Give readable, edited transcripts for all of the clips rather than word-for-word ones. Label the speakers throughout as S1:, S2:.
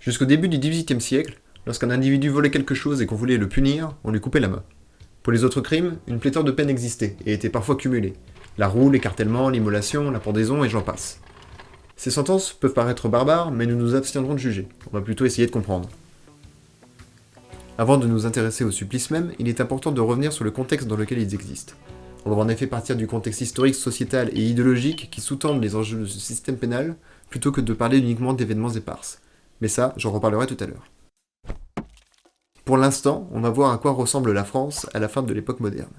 S1: Jusqu'au début du XVIIIe siècle, lorsqu'un individu volait quelque chose et qu'on voulait le punir, on lui coupait la main. Pour les autres crimes, une pléthore de peines existait et était parfois cumulée. La roue, l'écartèlement, l'immolation, la pendaison et j'en passe. Ces sentences peuvent paraître barbares, mais nous nous abstiendrons de juger. On va plutôt essayer de comprendre. Avant de nous intéresser aux supplices même, il est important de revenir sur le contexte dans lequel ils existent. On va en effet partir du contexte historique, sociétal et idéologique qui sous-tendent les enjeux de ce système pénal, plutôt que de parler uniquement d'événements éparses. Mais ça, j'en reparlerai tout à l'heure. Pour l'instant, on va voir à quoi ressemble la France à la fin de l'époque moderne.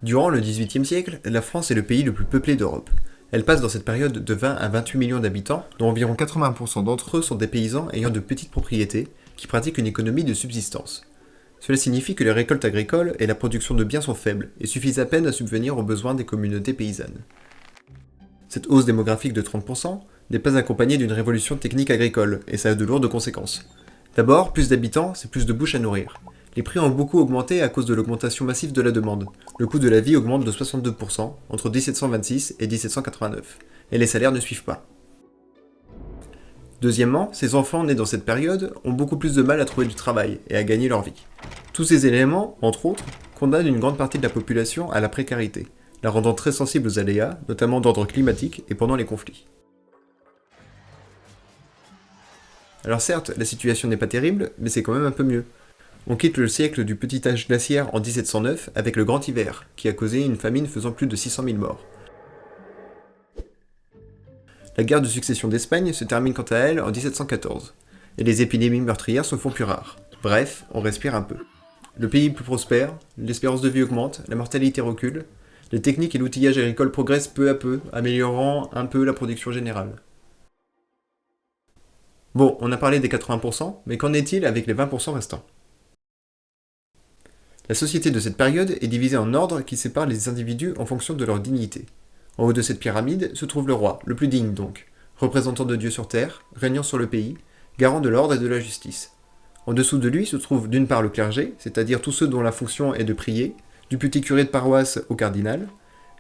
S1: Durant le XVIIIe siècle, la France est le pays le plus peuplé d'Europe. Elle passe dans cette période de 20 à 28 millions d'habitants, dont environ 80% d'entre eux sont des paysans ayant de petites propriétés, qui pratiquent une économie de subsistance. Cela signifie que les récoltes agricoles et la production de biens sont faibles, et suffisent à peine à subvenir aux besoins des communautés paysannes. Cette hausse démographique de 30% n'est pas accompagnée d'une révolution technique agricole, et ça a de lourdes conséquences. D'abord, plus d'habitants, c'est plus de bouches à nourrir. Les prix ont beaucoup augmenté à cause de l'augmentation massive de la demande. Le coût de la vie augmente de 62% entre 1726 et 1789, et les salaires ne suivent pas. Deuxièmement, ces enfants nés dans cette période ont beaucoup plus de mal à trouver du travail et à gagner leur vie. Tous ces éléments, entre autres, condamnent une grande partie de la population à la précarité, la rendant très sensible aux aléas, notamment d'ordre climatique et pendant les conflits. Alors certes, la situation n'est pas terrible, mais c'est quand même un peu mieux. On quitte le siècle du petit âge glaciaire en 1709 avec le grand hiver, qui a causé une famine faisant plus de 600 000 morts. La guerre de succession d'Espagne se termine quant à elle en 1714, et les épidémies meurtrières se font plus rares. Bref, on respire un peu. Le pays est plus prospère, l'espérance de vie augmente, la mortalité recule, les techniques et l'outillage agricole progressent peu à peu, améliorant un peu la production générale. Bon, on a parlé des 80%, mais qu'en est-il avec les 20% restants ? La société de cette période est divisée en ordres qui séparent les individus en fonction de leur dignité. En haut de cette pyramide se trouve le roi, le plus digne donc, représentant de Dieu sur terre, régnant sur le pays, garant de l'ordre et de la justice. En dessous de lui se trouve d'une part le clergé, c'est-à-dire tous ceux dont la fonction est de prier, du petit curé de paroisse au cardinal,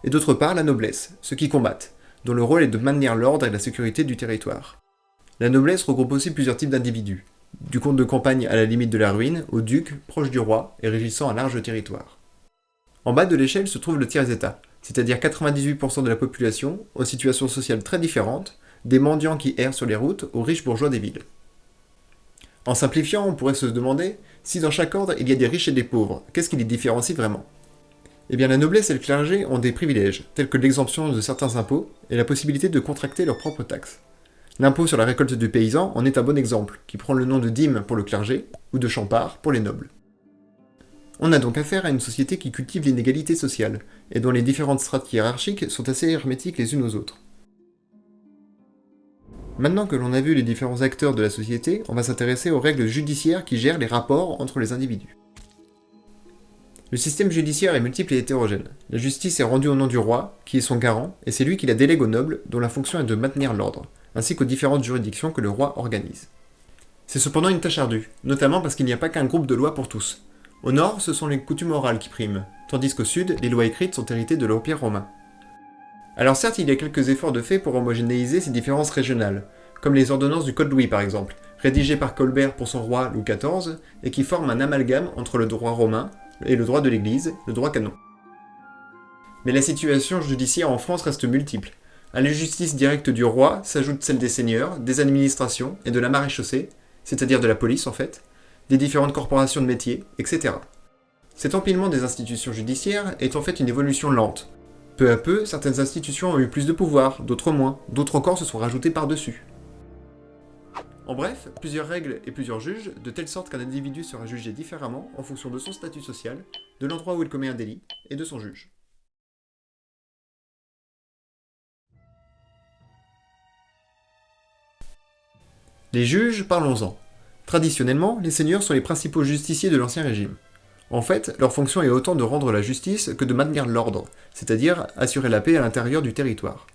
S1: et d'autre part la noblesse, ceux qui combattent, dont le rôle est de maintenir l'ordre et la sécurité du territoire. La noblesse regroupe aussi plusieurs types d'individus, du comte de campagne à la limite de la ruine, au duc, proche du roi et régissant un large territoire. En bas de l'échelle se trouve le tiers-état, c'est-à-dire 98% de la population, aux situations sociales très différentes, des mendiants qui errent sur les routes aux riches bourgeois des villes. En simplifiant, on pourrait se demander, si dans chaque ordre il y a des riches et des pauvres, qu'est-ce qui les différencie vraiment ? Eh bien la noblesse et le clergé ont des privilèges, tels que l'exemption de certains impôts et la possibilité de contracter leurs propres taxes. L'impôt sur la récolte du paysan en est un bon exemple, qui prend le nom de dîme pour le clergé, ou de champard pour les nobles. On a donc affaire à une société qui cultive l'inégalité sociale, et dont les différentes strates hiérarchiques sont assez hermétiques les unes aux autres. Maintenant que l'on a vu les différents acteurs de la société, on va s'intéresser aux règles judiciaires qui gèrent les rapports entre les individus. Le système judiciaire est multiple et hétérogène. La justice est rendue au nom du roi, qui est son garant, et c'est lui qui la délègue aux nobles, dont la fonction est de maintenir l'ordre, ainsi qu'aux différentes juridictions que le roi organise. C'est cependant une tâche ardue, notamment parce qu'il n'y a pas qu'un groupe de lois pour tous. Au nord, ce sont les coutumes orales qui priment, tandis qu'au sud, les lois écrites sont héritées de l'Empire romain. Alors certes, il y a quelques efforts de fait pour homogénéiser ces différences régionales, comme les ordonnances du Code Louis par exemple, rédigées par Colbert pour son roi Louis XIV, et qui forment un amalgame entre le droit romain et le droit de l'Église, le droit canon. Mais la situation judiciaire en France reste multiple. À la justice directe du roi s'ajoute celle des seigneurs, des administrations et de la maréchaussée, c'est-à-dire de la police en fait, des différentes corporations de métiers, etc. Cet empilement des institutions judiciaires est en fait une évolution lente. Peu à peu, certaines institutions ont eu plus de pouvoir, d'autres moins, d'autres encore se sont rajoutées par-dessus. En bref, plusieurs règles et plusieurs juges, de telle sorte qu'un individu sera jugé différemment en fonction de son statut social, de l'endroit où il commet un délit, et de son juge. Les juges, parlons-en. Traditionnellement, les seigneurs sont les principaux justiciers de l'Ancien Régime. En fait, leur fonction est autant de rendre la justice que de maintenir l'ordre, c'est-à-dire assurer la paix à l'intérieur du territoire.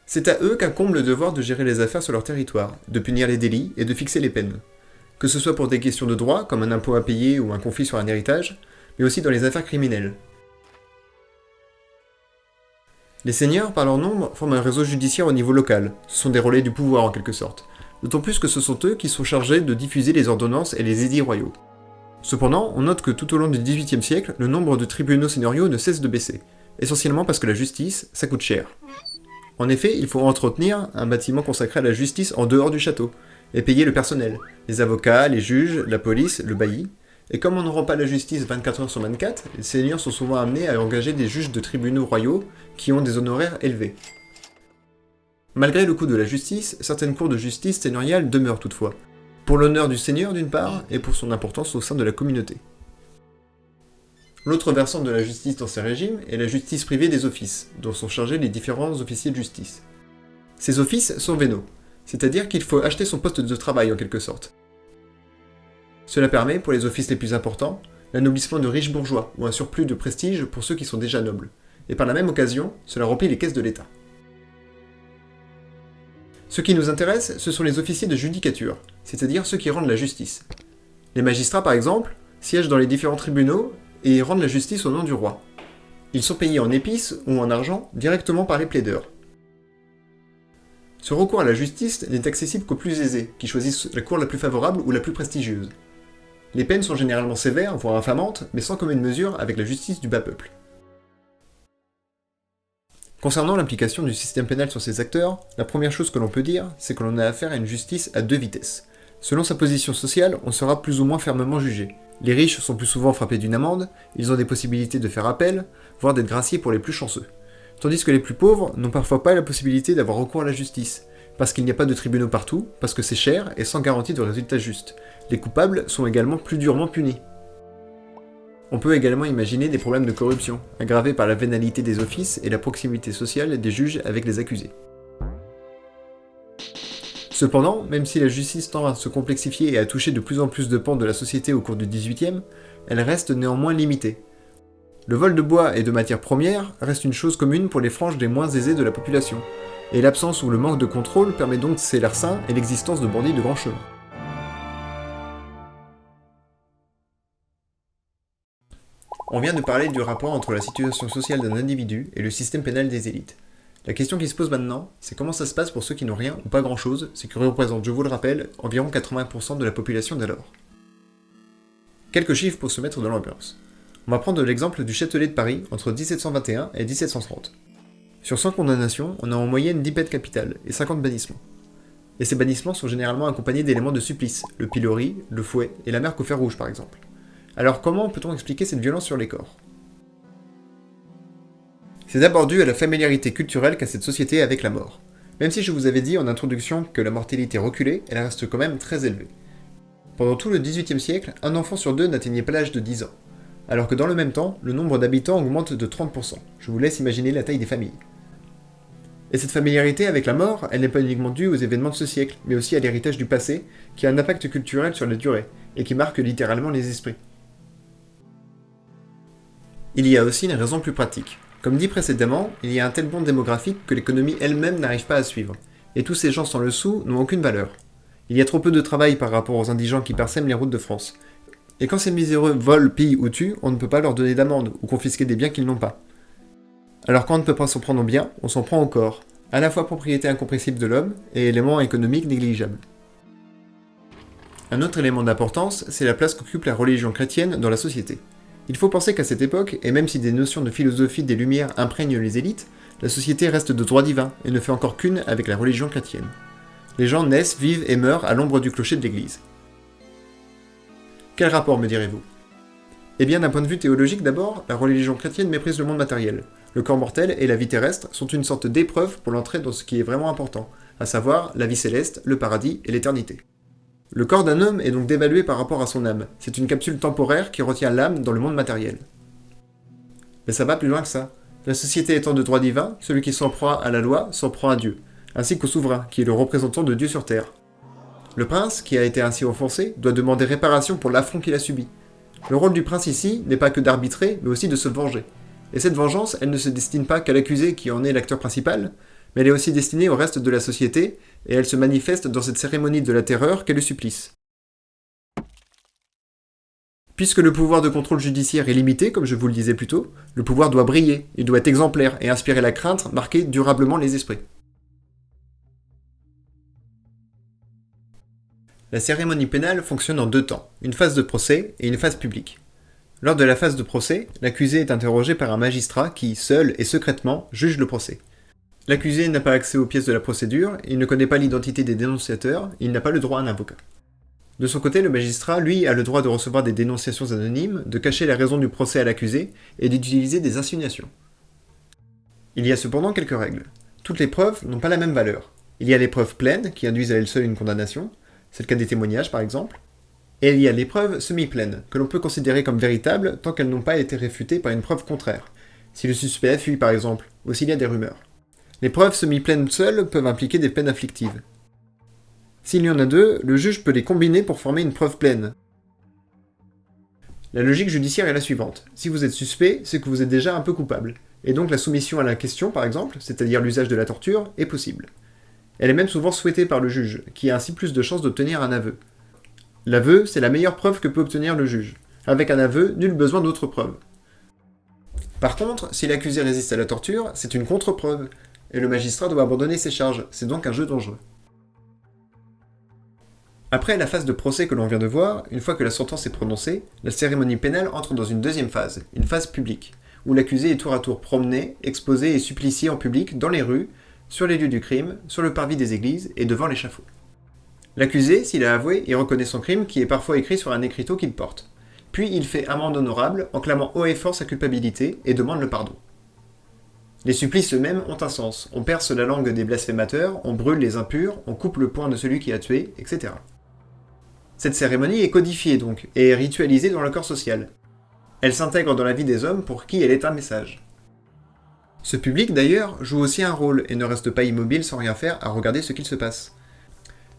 S1: C'est à eux qu'incombe le devoir de gérer les affaires sur leur territoire, de punir les délits et de fixer les peines. Que ce soit pour des questions de droit, comme un impôt à payer ou un conflit sur un héritage, mais aussi dans les affaires criminelles. Les seigneurs, par leur nombre, forment un réseau judiciaire au niveau local, ce sont des relais du pouvoir en quelque sorte, d'autant plus que ce sont eux qui sont chargés de diffuser les ordonnances et les édits royaux. Cependant, on note que tout au long du XVIIIe siècle, le nombre de tribunaux seigneuriaux ne cesse de baisser, essentiellement parce que la justice, ça coûte cher. En effet, il faut entretenir un bâtiment consacré à la justice en dehors du château, et payer le personnel, les avocats, les juges, la police, le bailli. Et comme on ne rend pas la justice 24 heures sur 24, les seigneurs sont souvent amenés à engager des juges de tribunaux royaux qui ont des honoraires élevés. Malgré le coût de la justice, certaines cours de justice seigneuriales demeurent toutefois, pour l'honneur du seigneur d'une part, et pour son importance au sein de la communauté. L'autre versant de la justice dans ces régimes est la justice privée des offices, dont sont chargés les différents officiers de justice. Ces offices sont vénaux, c'est-à-dire qu'il faut acheter son poste de travail en quelque sorte. Cela permet, pour les offices les plus importants, l'anoblissement de riches bourgeois, ou un surplus de prestige pour ceux qui sont déjà nobles, et par la même occasion, cela remplit les caisses de l'État. Ce qui nous intéresse, ce sont les officiers de judicature, c'est-à-dire ceux qui rendent la justice. Les magistrats, par exemple, siègent dans les différents tribunaux et rendent la justice au nom du roi. Ils sont payés en épices ou en argent directement par les plaideurs. Ce recours à la justice n'est accessible qu'aux plus aisés, qui choisissent la cour la plus favorable ou la plus prestigieuse. Les peines sont généralement sévères, voire infamantes, mais sans commune mesure avec la justice du bas peuple. Concernant l'implication du système pénal sur ces acteurs, la première chose que l'on peut dire, c'est que l'on a affaire à une justice à deux vitesses. Selon sa position sociale, on sera plus ou moins fermement jugé. Les riches sont plus souvent frappés d'une amende, ils ont des possibilités de faire appel, voire d'être graciés pour les plus chanceux. Tandis que les plus pauvres n'ont parfois pas la possibilité d'avoir recours à la justice, parce qu'il n'y a pas de tribunaux partout, parce que c'est cher et sans garantie de résultat juste. Les coupables sont également plus durement punis. On peut également imaginer des problèmes de corruption, aggravés par la vénalité des offices et la proximité sociale des juges avec les accusés. Cependant, même si la justice tend à se complexifier et à toucher de plus en plus de pans de la société au cours du XVIIIe, elle reste néanmoins limitée. Le vol de bois et de matières premières reste une chose commune pour les franges les moins aisées de la population, et l'absence ou le manque de contrôle permet donc ces larcins et l'existence de bandits de grand chemin. On vient de parler du rapport entre la situation sociale d'un individu et le système pénal des élites. La question qui se pose maintenant, c'est comment ça se passe pour ceux qui n'ont rien ou pas grand-chose, ce qui représente, je vous le rappelle, environ 80% de la population d'alors. Quelques chiffres pour se mettre dans l'ambiance. On va prendre l'exemple du Châtelet de Paris entre 1721 et 1730. Sur 100 condamnations, on a en moyenne 10 peines capitales et 50 bannissements. Et ces bannissements sont généralement accompagnés d'éléments de supplice, le pilori, le fouet et la marque au fer rouge par exemple. Alors comment peut-on expliquer cette violence sur les corps ? C'est d'abord dû à la familiarité culturelle qu'a cette société avec la mort. Même si je vous avais dit en introduction que la mortalité reculait, elle reste quand même très élevée. Pendant tout le XVIIIe siècle, un enfant sur deux n'atteignait pas l'âge de 10 ans, alors que dans le même temps, le nombre d'habitants augmente de 30%. Je vous laisse imaginer la taille des familles. Et cette familiarité avec la mort, elle n'est pas uniquement due aux événements de ce siècle, mais aussi à l'héritage du passé, qui a un impact culturel sur la durée, et qui marque littéralement les esprits. Il y a aussi une raison plus pratique. Comme dit précédemment, il y a un tel bond démographique que l'économie elle-même n'arrive pas à suivre, et tous ces gens sans le sou n'ont aucune valeur. Il y a trop peu de travail par rapport aux indigents qui parsèment les routes de France. Et quand ces miséreux volent, pillent ou tuent, on ne peut pas leur donner d'amende, ou confisquer des biens qu'ils n'ont pas. Alors quand on ne peut pas s'en prendre aux biens, on s'en prend au corps, à la fois propriété incompressible de l'homme et élément économique négligeable. Un autre élément d'importance, c'est la place qu'occupe la religion chrétienne dans la société. Il faut penser qu'à cette époque, et même si des notions de philosophie des Lumières imprègnent les élites, la société reste de droit divin et ne fait encore qu'une avec la religion chrétienne. Les gens naissent, vivent et meurent à l'ombre du clocher de l'église. Quel rapport, me direz-vous ? Eh bien, d'un point de vue théologique d'abord, la religion chrétienne méprise le monde matériel. Le corps mortel et la vie terrestre sont une sorte d'épreuve pour l'entrée dans ce qui est vraiment important, à savoir la vie céleste, le paradis et l'éternité. Le corps d'un homme est donc dévalué par rapport à son âme, c'est une capsule temporaire qui retient l'âme dans le monde matériel. Mais ça va plus loin que ça. La société étant de droit divin, celui qui s'en proie à la loi s'en proie à Dieu, ainsi qu'au souverain, qui est le représentant de Dieu sur terre. Le prince, qui a été ainsi offensé, doit demander réparation pour l'affront qu'il a subi. Le rôle du prince ici n'est pas que d'arbitrer, mais aussi de se venger. Et cette vengeance, elle ne se destine pas qu'à l'accusé qui en est l'acteur principal, mais elle est aussi destinée au reste de la société, et elle se manifeste dans cette cérémonie de la terreur qu'est le supplice. Puisque le pouvoir de contrôle judiciaire est limité, comme je vous le disais plus tôt, le pouvoir doit briller, il doit être exemplaire et inspirer la crainte, marquer durablement les esprits. La cérémonie pénale fonctionne en deux temps, une phase de procès et une phase publique. Lors de la phase de procès, l'accusé est interrogé par un magistrat qui, seul et secrètement, juge le procès. L'accusé n'a pas accès aux pièces de la procédure, il ne connaît pas l'identité des dénonciateurs, il n'a pas le droit à un avocat. De son côté, le magistrat, lui, a le droit de recevoir des dénonciations anonymes, de cacher la raison du procès à l'accusé et d'utiliser des insinuations. Il y a cependant quelques règles. Toutes les preuves n'ont pas la même valeur. Il y a les preuves pleines, qui induisent à elles seules une condamnation, c'est le cas des témoignages par exemple, et il y a les preuves semi-pleines, que l'on peut considérer comme véritables tant qu'elles n'ont pas été réfutées par une preuve contraire, si le suspect fuit par exemple, ou s'il y a des rumeurs. Les preuves semi-pleines seules peuvent impliquer des peines afflictives. S'il y en a deux, le juge peut les combiner pour former une preuve pleine. La logique judiciaire est la suivante. Si vous êtes suspect, c'est que vous êtes déjà un peu coupable. Et donc la soumission à la question, par exemple, c'est-à-dire l'usage de la torture, est possible. Elle est même souvent souhaitée par le juge, qui a ainsi plus de chances d'obtenir un aveu. L'aveu, c'est la meilleure preuve que peut obtenir le juge. Avec un aveu, nul besoin d'autres preuves. Par contre, si l'accusé résiste à la torture, c'est une contre-preuve, et le magistrat doit abandonner ses charges, c'est donc un jeu dangereux. Après la phase de procès que l'on vient de voir, une fois que la sentence est prononcée, la cérémonie pénale entre dans une deuxième phase, une phase publique, où l'accusé est tour à tour promené, exposé et supplicié en public dans les rues, sur les lieux du crime, sur le parvis des églises et devant l'échafaud. L'accusé, s'il a avoué, y reconnaît son crime qui est parfois écrit sur un écriteau qu'il porte. Puis il fait amende honorable en clamant haut et fort sa culpabilité et demande le pardon. Les supplices eux-mêmes ont un sens. On perce la langue des blasphémateurs, on brûle les impurs, on coupe le poing de celui qui a tué, etc. Cette cérémonie est codifiée donc, et est ritualisée dans le corps social. Elle s'intègre dans la vie des hommes pour qui elle est un message. Ce public d'ailleurs joue aussi un rôle et ne reste pas immobile sans rien faire à regarder ce qu'il se passe.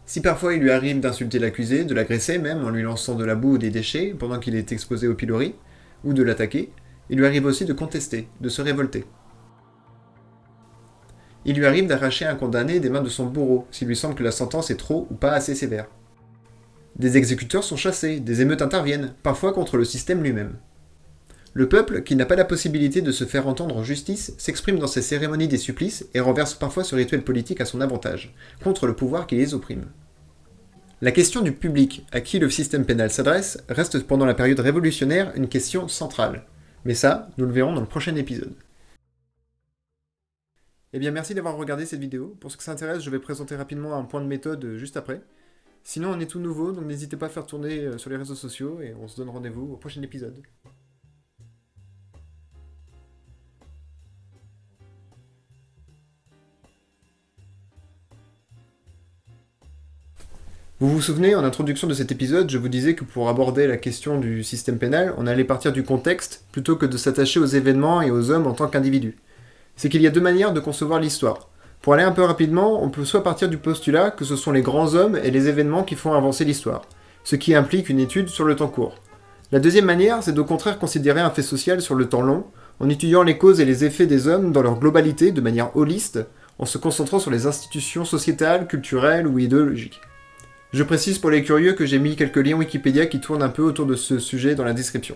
S1: Si parfois il lui arrive d'insulter l'accusé, de l'agresser même en lui lançant de la boue ou des déchets pendant qu'il est exposé au pilori, ou de l'attaquer, il lui arrive aussi de contester, de se révolter. Il lui arrive d'arracher un condamné des mains de son bourreau, s'il lui semble que la sentence est trop ou pas assez sévère. Des exécuteurs sont chassés, des émeutes interviennent, parfois contre le système lui-même. Le peuple, qui n'a pas la possibilité de se faire entendre en justice, s'exprime dans ces cérémonies des supplices et renverse parfois ce rituel politique à son avantage, contre le pouvoir qui les opprime. La question du public, à qui le système pénal s'adresse, reste pendant la période révolutionnaire une question centrale. Mais ça, nous le verrons dans le prochain épisode. Eh bien merci d'avoir regardé cette vidéo. Pour ceux que ça intéresse, je vais présenter rapidement un point de méthode juste après. Sinon on est tout nouveau, donc n'hésitez pas à faire tourner sur les réseaux sociaux et on se donne rendez-vous au prochain épisode. Vous vous souvenez, en introduction de cet épisode, je vous disais que pour aborder la question du système pénal, on allait partir du contexte plutôt que de s'attacher aux événements et aux hommes en tant qu'individus. C'est qu'il y a deux manières de concevoir l'histoire. Pour aller un peu rapidement, on peut soit partir du postulat que ce sont les grands hommes et les événements qui font avancer l'histoire, ce qui implique une étude sur le temps court. La deuxième manière, c'est au contraire considérer un fait social sur le temps long, en étudiant les causes et les effets des hommes dans leur globalité de manière holiste, en se concentrant sur les institutions sociétales, culturelles ou idéologiques. Je précise pour les curieux que j'ai mis quelques liens Wikipédia qui tournent un peu autour de ce sujet dans la description.